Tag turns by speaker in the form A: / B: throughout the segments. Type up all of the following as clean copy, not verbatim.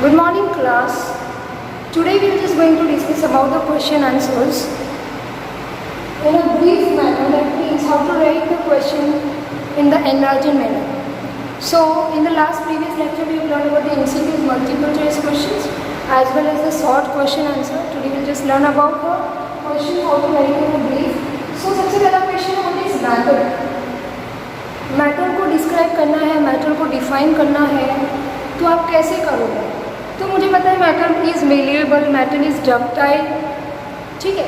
A: Good morning class. Today we are just going to discuss about the question answers in a brief manner. That means how to write the question in the enlarged manner. So in the last previous lecture we have learned about the MCQs, multiple choice questions, as well as the short question answer. Today we will just learn about the question how to write in a brief. So सबसे पहला question what is matter? Matter को describe करना है, matter को define करना है, तो आप कैसे करोगे? तो मुझे पता है matter is malleable, matter is ductile, ठीक है,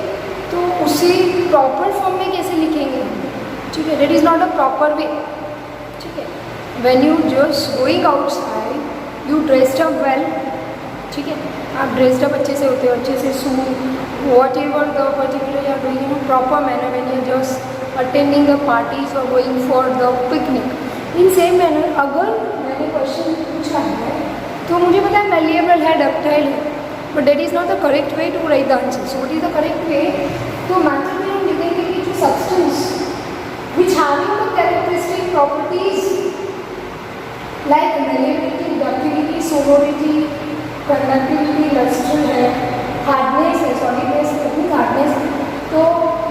A: तो उसी प्रॉपर फॉर्म में कैसे लिखेंगे? ठीक है, that is not a proper way. ठीक है, when you just going outside you dressed up well, ठीक है, आप ड्रेस्ड अप अच्छे से होते हो, अच्छे से suit whatever the particular you are doing in proper manner when you just attending the parties और going for the picnic. In same manner अगर मैंने क्वेश्चन पूछा है तो मुझे पता है मेलिएबल है, डक्टाइल है, but that is not the correct way to write the answer. So what is the correct way? तो मैटर में हम लिखेंगे कि जो substance which having the characteristic properties like malleability, ductility, sonority, conductivity, lustre है, hardness है, solidness है, hardness, तो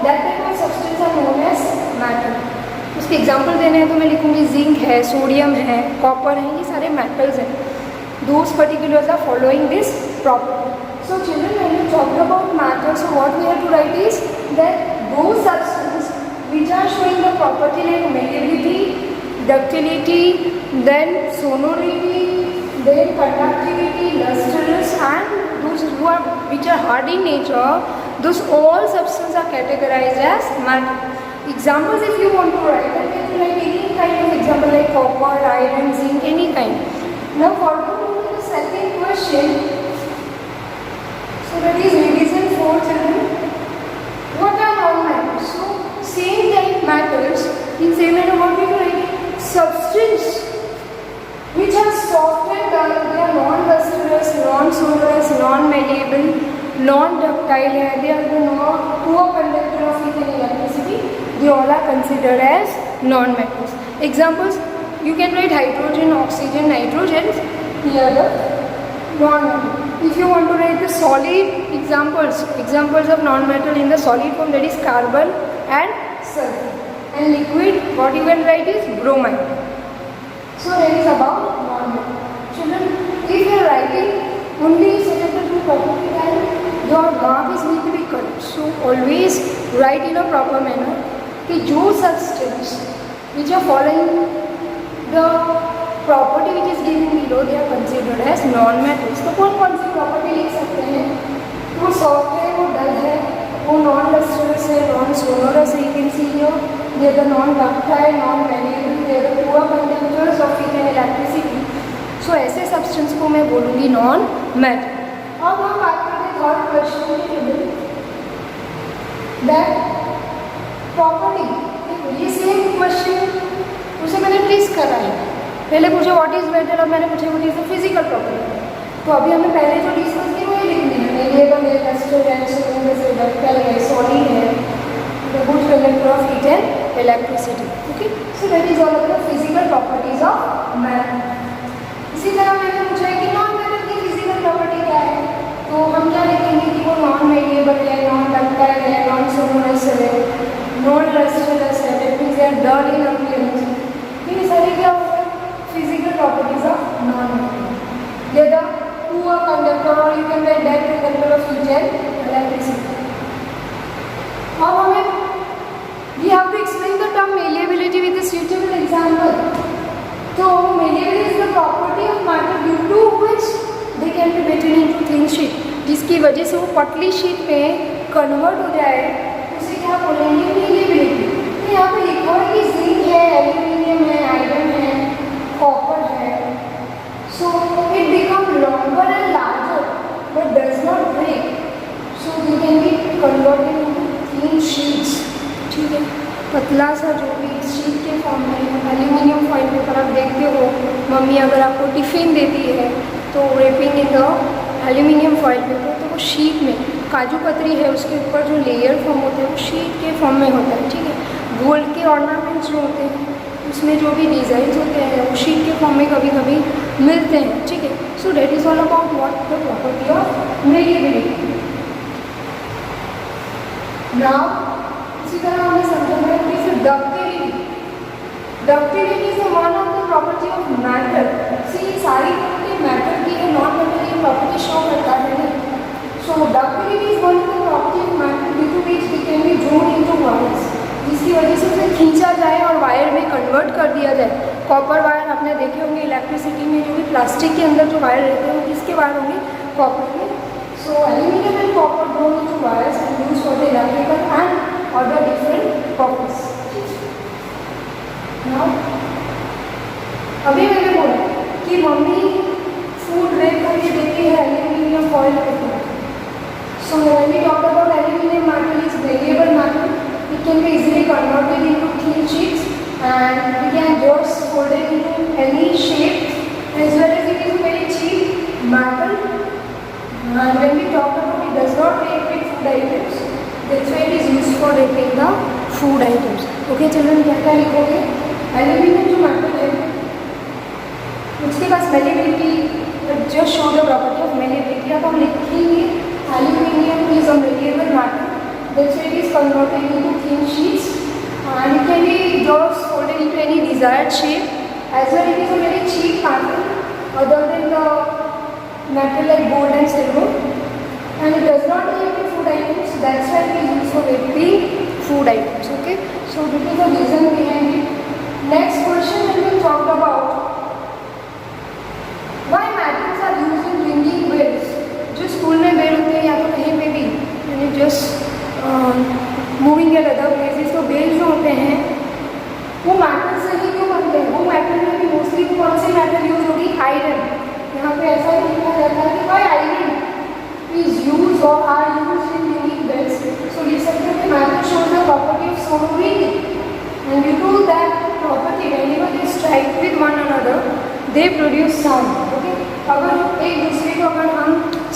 A: that type of substance are known as matter. उसके एग्जाम्पल देने हैं तो मैं लिखूँगी जिंक है, सोडियम है, कॉपर है, ये सारे मेटल्स हैं. Those particulars are following this property. So children, when you talk about matter, so what we have to write is that those substances which are showing the property like malleability, ductility, then sonority, then conductivity, lustrous, and those which are hard in nature, those all substances are categorized as matter. Examples, if you want to write, then you can write any kind of example like copper, iron, zinc, any kind. Now for the second question, so that is revision for children. What are non-matters? So same type matters in same manner what we write? Substance which are soft and dull, they are non-lustrous, non-sonorous, non-malleable, non-ductile, they are the poor conductor of heat and electricity. They all are considered as non-matters. Examples, you can write hydrogen, oxygen, nitrogen here the non-metal. If you want to write the solid examples of non-metal in the solid form, that is carbon and sulfur. And liquid, what you can write is bromine. So that is about non-metal. Children, if you are writing only such a two property, then your mark is need to be correct. So always write in a proper manner कि जो substance which are following the property which is given below, they are considered as non-metals. तो कौन सी property लिख सकते हैं? वो soft है, वो डल है, वो नॉन लस्ट्रस है, नॉन सोनोरस है, you can see here, they are the non ductile, non malleable, they are the poor conductors of heat and electricity. So ऐसे सब्सटेंस को मैं बोलूँगी नॉन मेटल. अब हम बात करते हैं थर्ड क्वेश्चन दैट प्रॉपर्टी. ये सेम क्वेश्चन उसे मैंने ट्रेस करा है. पहले पूछा व्हाट इज मेटल, अब मैंने पूछा what is the physical property. तो अभी हमें पहले जो डिस्कस की वो ये लिखनी है. मेलिएबल है, लस्टर है, सोनोरस है, डक्टाइल है, सॉलिड है, the good conductor of heat and electricity. Okay, so that is all about physical properties of matter. इसी तरह मैंने पूछा है कि नॉन मेटल की फिजिकल प्रॉपर्टी क्या है, तो हम क्या लिखेंगे कि वो नॉन मेलिएबल है, नॉन डक्टाइल है, नॉन सोनोरस है, नॉन लस्टरस है, that means they are dull in appearance. ये सारे क्या होते हैं? Physical properties of non metal. ये द पुअर कंडक्टर और you can write that conductor of heat and electricity. अब हमें we have to explain the term malleability with a suitable example. तो malleability is the property of matter due to which they can be beaten into thin sheet, जिसकी वजह से वो पतली sheet में convert हो जाए, उसे क्या बोलेंगे? मेलिएबिलिटी. तो यहाँ पे लिखा है कि जिंक है, एल्यूमिनियम है, आयरन है, कॉपर है. So it become longer and larger but does not break. So they can be converted into thin sheets. ठीक है, पतला सा जो भी शीट के फॉर्म में एल्यूमिनियम फॉइल पेपर आप देखते हो, मम्मी अगर आपको टिफ़िन देती है तो rapping in the aluminium foil paper, तो वो शीट में काजू कतरी है उसके ऊपर जो लेयर फॉर्म होते हैं वो शीट के फॉर्म में होता है. ठीक है, गोल्ड के ऑर्नामेंट्स जो होते हैं उसमें जो भी डिज़ाइंस होते हैं वो शीट के फॉर्म में कभी कभी मिलते हैं. ठीक है, so that is all about what? The property of malleability. Now, इसी तरह हमने समझा है कि ductility. Ductility is one of the property of matter. See, सारी property matter की है, non matter की property show करता है नहीं. So ductility is one of the property of matter due to which it can be drawn into wires. जिसकी वजह से उसे खींचा जाए और वायर में कन्वर्ट कर दिया जाए. कॉपर वायर आपने देखे होंगे इलेक्ट्रिसिटी में, जो भी प्लास्टिक के अंदर जो वायर रहते हैं वो किसके वायर होंगे? कॉपर के. So aluminium and copper drawn into wires and used for the electrical and other different purpose. Now अभी मैंने बोला कि मम्मी फूड रेप करके देती है aluminium foil paper. So when we talk about aluminium metal is variable metal. It can be easily converted into thin sheets and we can just fold it into any shape, as well as it is a very cheap metal. And when we talk about it, does not make with food items. That's why it is used for wrapping the food items. Okay children, क्या क्या लिखोगे? Aluminium जो metal है उसके पास malleability, just show the property of malleability. अब हम लिखेंगे aluminium is a malleable metal. That's why it is converted into thin sheets and it can be just folded into any desired shape. As well, it is a very cheap metal other than the metal like gold and silver, and it does not make with food items. That's why it is used for wrapping food items. Okay, so this is the reason behind it. Next question we will talk about why metals are used in ringing bells. जो school में bell होते हैं या तो कहीं पे भी, यानी just moving at other places, तो बेल जो होते हैं वो मेटल से ही क्यों बनते हैं? वो मेटल में भी मोस्टली कौन सी मेटल यूज होगी? आयरन. यहाँ पे ऐसा ही लिखा जाता है कि वाई आयरन इज यूज और are use in ringing bells. सो लिख सकते हैं कि metal shows the property of सोनो ringing and due to that property whenever they strike with one another they produce sound. Okay, अगर एक दूसरे को अगर हम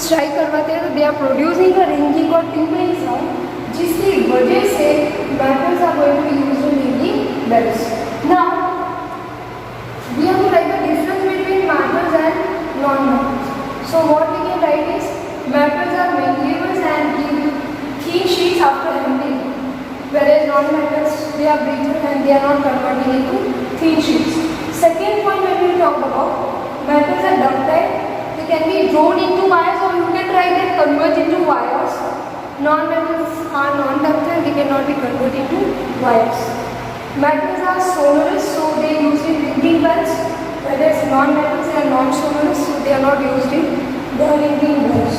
A: स्ट्राइक करवाते हैं तो they are producing a ringing और टिंकलिंग साउंड, जिसकी वजह से metals are going to be used in ringing bells. Now we have to write the difference between metals and non-metals. So what we can write is metals are malleable and give thin sheets after handling, whereas non-metals they are brittle and they are not converting into thin sheets. Second point when we talk about metals are ductile, they can be drawn into wires or you can write them convert into wires. Non-metals are non-ductile, they cannot be converted into wires. Metals are sonorous, so they are used in ringing bells, whereas non-metals are non-sonorous, so they are not used in the ringing bells.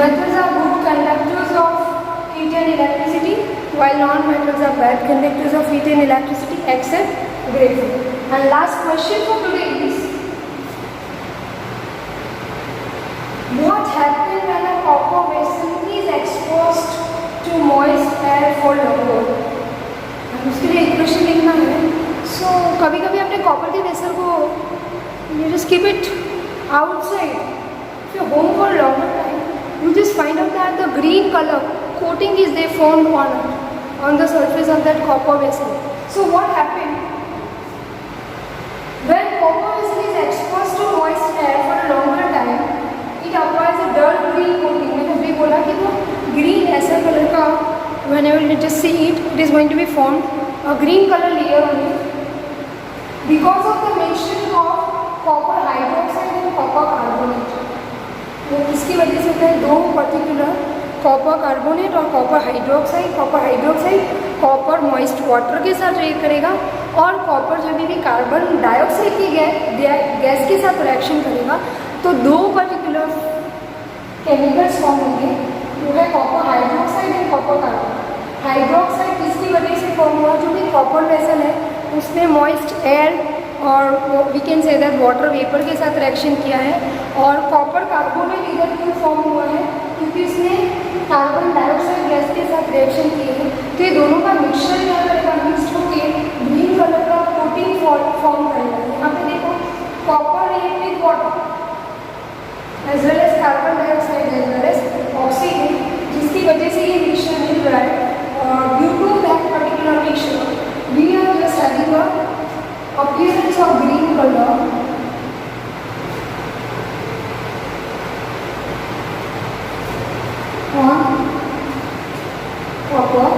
A: Metals are good conductors of heat and electricity, while non-metals are bad conductors of heat and electricity except graphite. And last question for today is, what happens when a copper vessel is exposed to moist air for longer? उसके लिए equation लिखना है. सो कभी कभी अपने copper के vessel को you just keep it outside. If you're home for a longer time, you just find out that the green color coating is there formed on the surface of that copper vessel. So what happened? When copper vessel is exposed to moist air for a longer time, it applies a dull green coating. मैंने अभी बोला कि वो green ऐसा colour का, whenever you just see it, it is going to be formed a green color layer on it because of the mixture of copper hydroxide and copper carbonate. तो इसकी वजह से होता है दो पर्टिकुलर कॉपर कार्बोनेट और copper hydroxide. Copper hydroxide copper moist water के साथ रिएक्ट करेगा और कॉपर जब भी कार्बन डाइऑक्साइड की गैस के साथ रिएक्शन करेगा तो दो पर्टिकुलर केमिकल्स फॉर्म होंगे, वो है copper hydroxide and copper carbon. Hydroxide इसकी वजह से फॉर्म हुआ, जो भी कॉपर वेसल है उसमें मॉइस्ट एयर और we can say that water vapour के साथ रिएक्शन किया है. और कॉपर कार्बोनेट इधर क्यों फॉर्म हुआ है? क्योंकि इसने कार्बन डाइऑक्साइड गैस के साथ रिएक्शन किए हैं. तो ये दोनों का मिक्सचर क्या करेगा? मिक्स होकर ग्रीन कलर का कोटिंग फॉर्म करेगा. यहाँ पे देखो copper react with water as well as carbon dioxide as well as oxygen, जिसकी वजह से ये मिक्सचर मिल रहा है. Due to that particular mixture we are just having a appearance of green color on copper.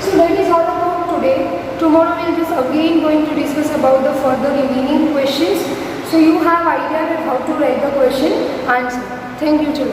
A: So that is all about today. Tomorrow we'll just again going to discuss about the further remaining questions. So you have idea that how to write the question answer. Thank you children.